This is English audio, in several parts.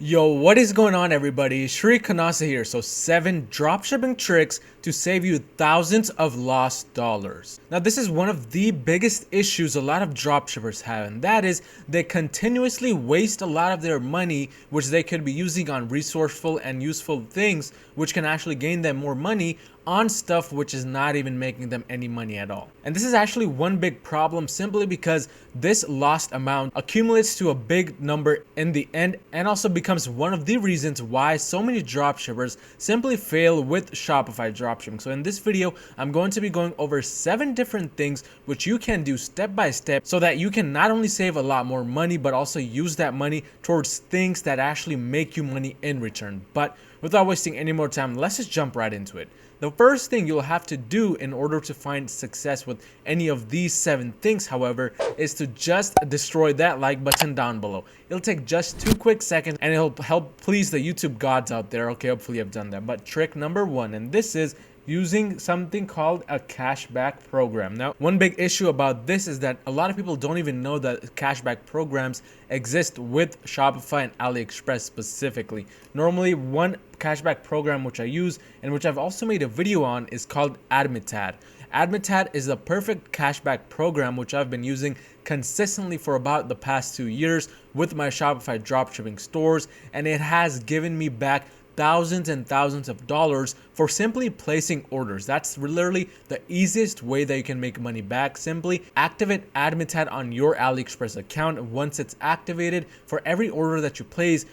Yo, what is going on, everybody? Shri Kanase here. So 7 dropshipping tricks to save you thousands of lost dollars. Now, this is one of the biggest issues a lot of dropshippers have, and that is they continuously waste a lot of their money, which they could be using on resourceful and useful things, which can actually gain them more money on stuff which is not even making them any money at all. And this is actually one big problem simply because this lost amount accumulates to a big number in the end and also becomes one of the reasons why so many dropshippers simply fail with Shopify dropshipping. So in this video, I'm going to be going over 7 different things which you can do step by step so that you can not only save a lot more money but also use that money towards things that actually make you money in return. But without wasting any more time, let's just jump right into it. The first thing you'll have to do in order to find success with any of these 7 things, however, is to just destroy that like button down below. It'll take just 2 quick seconds and it'll help please the YouTube gods out there. Okay, hopefully I've done that. But trick number 1, and this is using something called a cashback program. Now, one big issue about this is that a lot of people don't even know that cashback programs exist with Shopify and AliExpress specifically. Normally, one cashback program which I use and which I've also made a video on is called Admitad. Admitad is the perfect cashback program which I've been using consistently for about the past 2 years with my Shopify dropshipping stores, and it has given me back thousands and thousands of dollars for simply placing orders. That's literally the easiest way that you can make money back. Simply activate Admitad on your AliExpress account. Once it's activated, for every order that you place,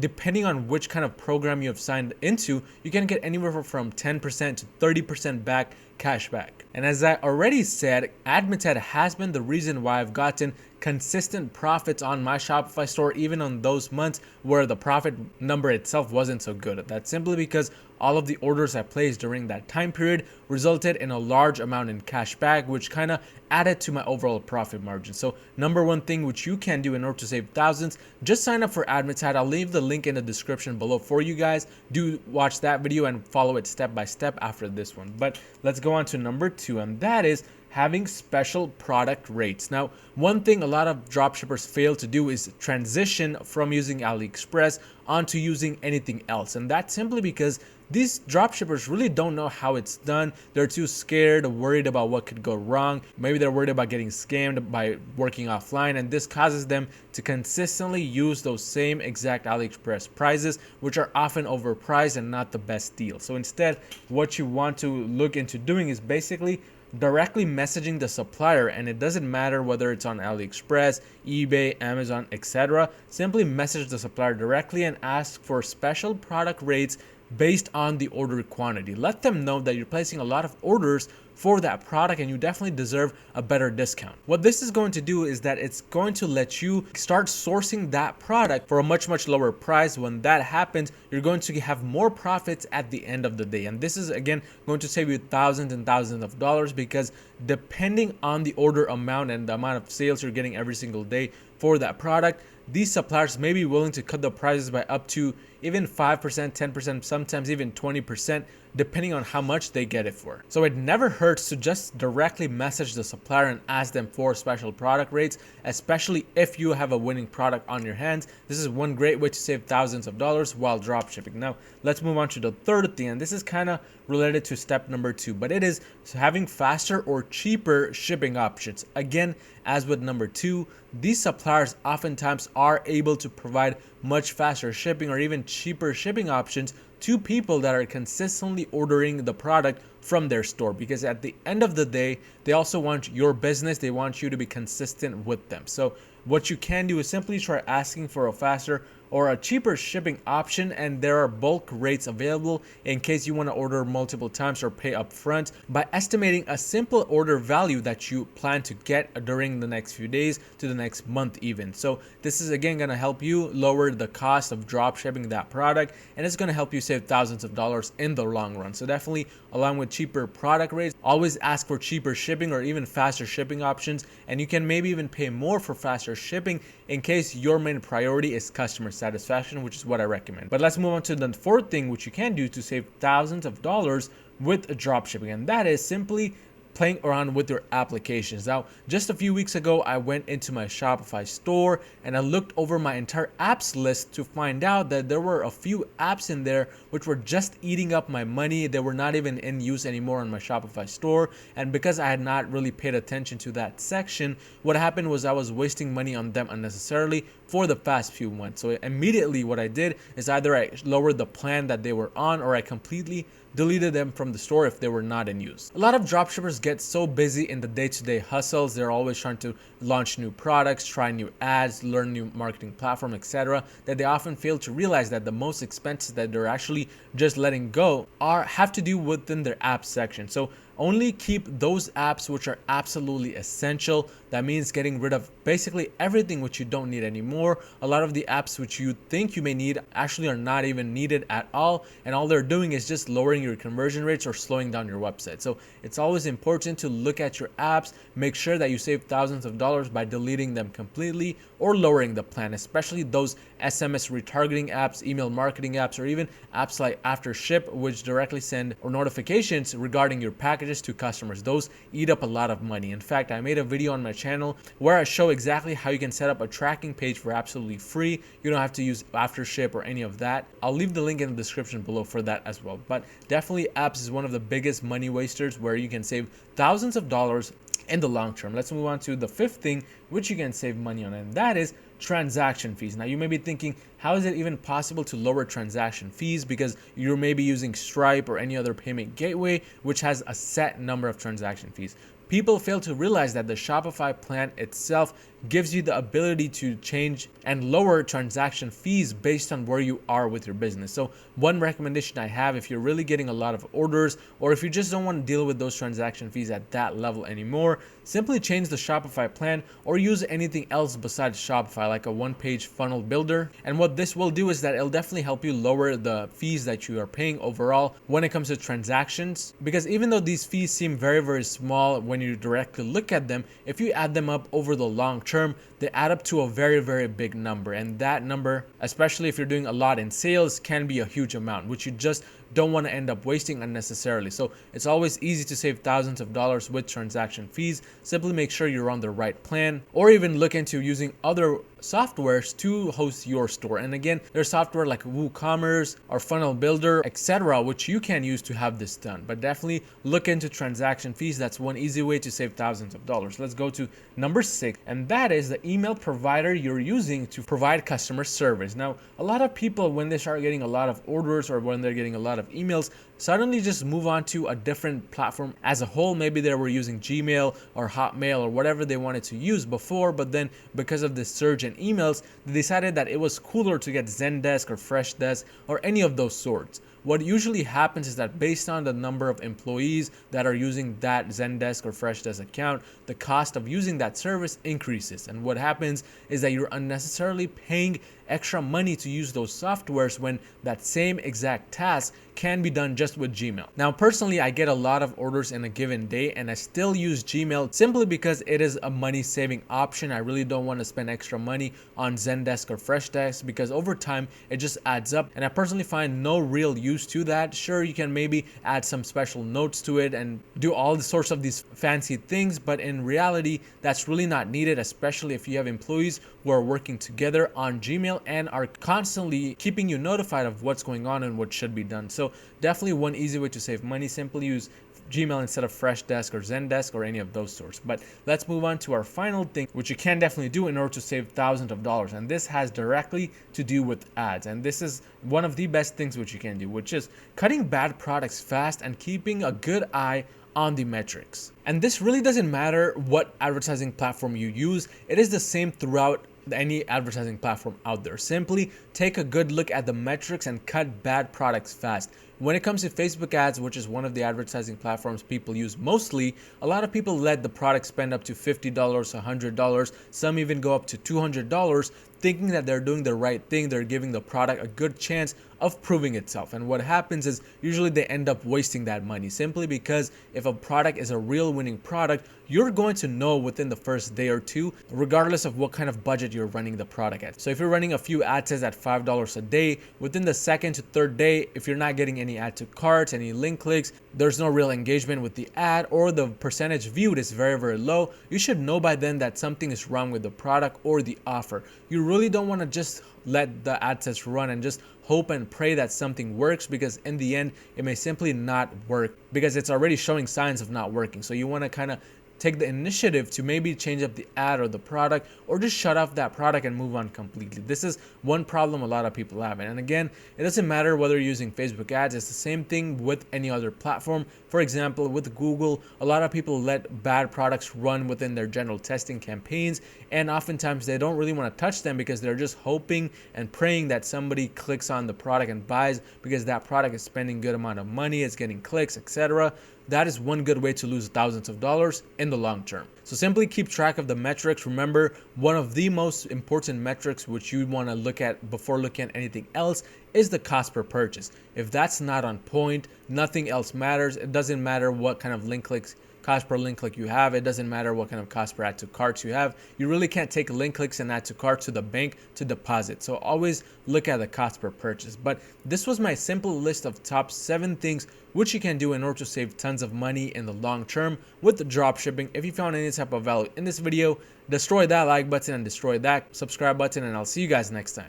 depending on which kind of program you have signed into, you can get anywhere from 10% to 30% back cashback. And as I already said, Admitad has been the reason why I've gotten consistent profits on my Shopify store, even on those months where the profit number itself wasn't so good. That's simply because all of the orders I placed during that time period resulted in a large amount in cash back, which kind of added to my overall profit margin. So number 1 thing which you can do in order to save thousands, just sign up for Admitad. I'll leave the link in the description below for you guys. Do watch that video and follow it step by step after this one. But let's go on to number 2, and that is having special product rates. Now, one thing a lot of dropshippers fail to do is transition from using AliExpress onto using anything else. And that's simply because these dropshippers really don't know how it's done. They're too scared, worried about what could go wrong. Maybe they're worried about getting scammed by working offline, and this causes them to consistently use those same exact AliExpress prices, which are often overpriced and not the best deal. So instead, what you want to look into doing is basically directly messaging the supplier, and it doesn't matter whether it's on AliExpress, eBay, Amazon, etc. Simply message the supplier directly and ask for special product rates based on the order quantity. Let them know that you're placing a lot of orders for that product and you definitely deserve a better discount. What this is going to do is that it's going to let you start sourcing that product for a much lower price. When that happens, you're going to have more profits at the end of the day. And this is again going to save you thousands and thousands of dollars, because depending on the order amount and the amount of sales you're getting every single day for that product, these suppliers may be willing to cut the prices by up to even 5%, 10%, sometimes even 20%, depending on how much they get it for. So it never hurts to just directly message the supplier and ask them for special product rates, especially if you have a winning product on your hands. This is one great way to save thousands of dollars while dropshipping. Now, let's move on to the third thing, and this is kind of related to step number 2, but it is having faster or cheaper shipping options. Again, as with number 2, these suppliers oftentimes are able to provide much faster shipping or even cheaper shipping options to people that are consistently ordering the product from their store, because at the end of the day, they also want your business. They want you to be consistent with them. So what you can do is simply try asking for a faster or a cheaper shipping option, and there are bulk rates available in case you want to order multiple times or pay upfront by estimating a simple order value that you plan to get during the next few days to the next month even. So this is again going to help you lower the cost of drop shipping that product, and it's going to help you save thousands of dollars in the long run. So definitely, along with cheaper product rates, always ask for cheaper shipping or even faster shipping options, and you can maybe even pay more for faster shipping in case your main priority is customer satisfaction, which is what I recommend. But let's move on to the 4th thing which you can do to save thousands of dollars with drop shipping, and that is simply playing around with your applications. Now, just a few weeks ago, I went into my Shopify store and I looked over my entire apps list to find out that there were a few apps in there which were just eating up my money. They were not even in use anymore on my Shopify store. And because I had not really paid attention to that section, what happened was I was wasting money on them unnecessarily for the past few months. So immediately what I did is either I lowered the plan that they were on, or I completely deleted them from the store if they were not in use. A lot of dropshippers get so busy in the day-to-day hustles. They're always trying to launch new products, try new ads, learn new marketing platform, etc., that they often fail to realize that the most expenses that they're actually just letting go have to do within their app section. So only keep those apps which are absolutely essential. That means getting rid of basically everything which you don't need anymore. A lot of the apps which you think you may need actually are not even needed at all, and all they're doing is just lowering your conversion rates or slowing down your website. So it's always important to look at your apps, make sure that you save thousands of dollars by deleting them completely or lowering the plan, especially those SMS retargeting apps, email marketing apps, or even apps like After Ship, which directly send or notifications regarding your packages to customers. Those eat up a lot of money. In fact, I made a video on my channel where I show exactly how you can set up a tracking page for absolutely free. You don't have to use After Ship or any of that. I'll leave the link in the description below for that as well. But definitely apps is one of the biggest money wasters where you can save thousands of dollars in the long term. Let's move on to the fifth thing which you can save money on, and that is transaction fees. Now you may be thinking, how is it even possible to lower transaction fees? Because you're maybe using Stripe or any other payment gateway which has a set number of transaction fees. People fail to realize that the Shopify plan itself gives you the ability to change and lower transaction fees based on where you are with your business. So one recommendation I have, if you're really getting a lot of orders, or if you just don't want to deal with those transaction fees at that level anymore, simply change the Shopify plan or use anything else besides Shopify, like a one-page funnel builder. And what this will do is that it'll definitely help you lower the fees that you are paying overall when it comes to transactions. Because even though these fees seem very, very small when you directly look at them, if you add them up over the long term, they add up to a very, very big number. And that number, especially if you're doing a lot in sales, can be a huge amount, which you just don't want to end up wasting unnecessarily. So it's always easy to save thousands of dollars with transaction fees. Simply make sure you're on the right plan, or even look into using other softwares to host your store. And again, there's software like WooCommerce or Funnel Builder, etc., which you can use to have this done. But definitely look into transaction fees. That's one easy way to save thousands of dollars. Let's go to number 6, and that is the email provider you're using to provide customer service. Now, a lot of people, when they start getting a lot of orders or when they're getting a lot of emails, suddenly just move on to a different platform as a whole. Maybe they were using Gmail or Hotmail or whatever they wanted to use before, but then because of this surge in emails, they decided that it was cooler to get Zendesk or Freshdesk or any of those sorts. What usually happens is that based on the number of employees that are using that Zendesk or Freshdesk account, the cost of using that service increases. And what happens is that you're unnecessarily paying extra money to use those softwares when that same exact task can be done just with Gmail. Now, personally, I get a lot of orders in a given day and I still use Gmail simply because it is a money saving option. I really don't want to spend extra money on Zendesk or Freshdesk because over time it just adds up, and I personally find no real use to that. Sure, you can maybe add some special notes to it and do all the sorts of these fancy things, but in reality, that's really not needed, especially if you have employees who are working together on Gmail and are constantly keeping you notified of what's going on and what should be done. So definitely one easy way to save money, simply use Gmail instead of Freshdesk or Zendesk or any of those sorts. But let's move on to our final thing, which you can definitely do in order to save thousands of dollars. And this has directly to do with ads. And this is one of the best things which you can do, which is cutting bad products fast and keeping a good eye on the metrics. And this really doesn't matter what advertising platform you use. It is the same throughout any advertising platform out there. Simply take a good look at the metrics and cut bad products fast. When it comes to Facebook ads, which is one of the advertising platforms people use mostly, a lot of people let the product spend up to $50, $100, some even go up to $200 thinking that they're doing the right thing. They're giving the product a good chance of proving itself. And what happens is usually they end up wasting that money, simply because if a product is a real winning product, you're going to know within the first day or two, regardless of what kind of budget you're running the product at. So if you're running a few ad sets at $5 a day, within the second to third day, if you're not getting any add to carts, any link clicks, there's no real engagement with the ad, or the percentage viewed is very, very low, you should know by then that something is wrong with the product or the offer. You really don't want to just let the ad sets run and just hope and pray that something works, because in the end it may simply not work because it's already showing signs of not working. So you want to kind of take the initiative to maybe change up the ad or the product, or just shut off that product and move on completely. This is one problem a lot of people have. And again, it doesn't matter whether you're using Facebook ads, it's the same thing with any other platform. For example, with Google, a lot of people let bad products run within their general testing campaigns, and oftentimes they don't really want to touch them because they're just hoping and praying that somebody clicks on the product and buys, because that product is spending good amount of money, it's getting clicks, etc. That is one good way to lose thousands of dollars in the long term. So simply keep track of the metrics. Remember, one of the most important metrics which you want to look at before looking at anything else is the cost per purchase. If that's not on point, nothing else matters. It doesn't matter what kind of link clicks, cost per link click you have. It doesn't matter what kind of cost per add to carts you have. You really can't take link clicks and add to cart to the bank to deposit. So always look at the cost per purchase. But this was my simple list of top 7 things which you can do in order to save tons of money in the long term with the drop shipping. If you found any type of value in this video, destroy that like button and destroy that subscribe button, and I'll see you guys next time.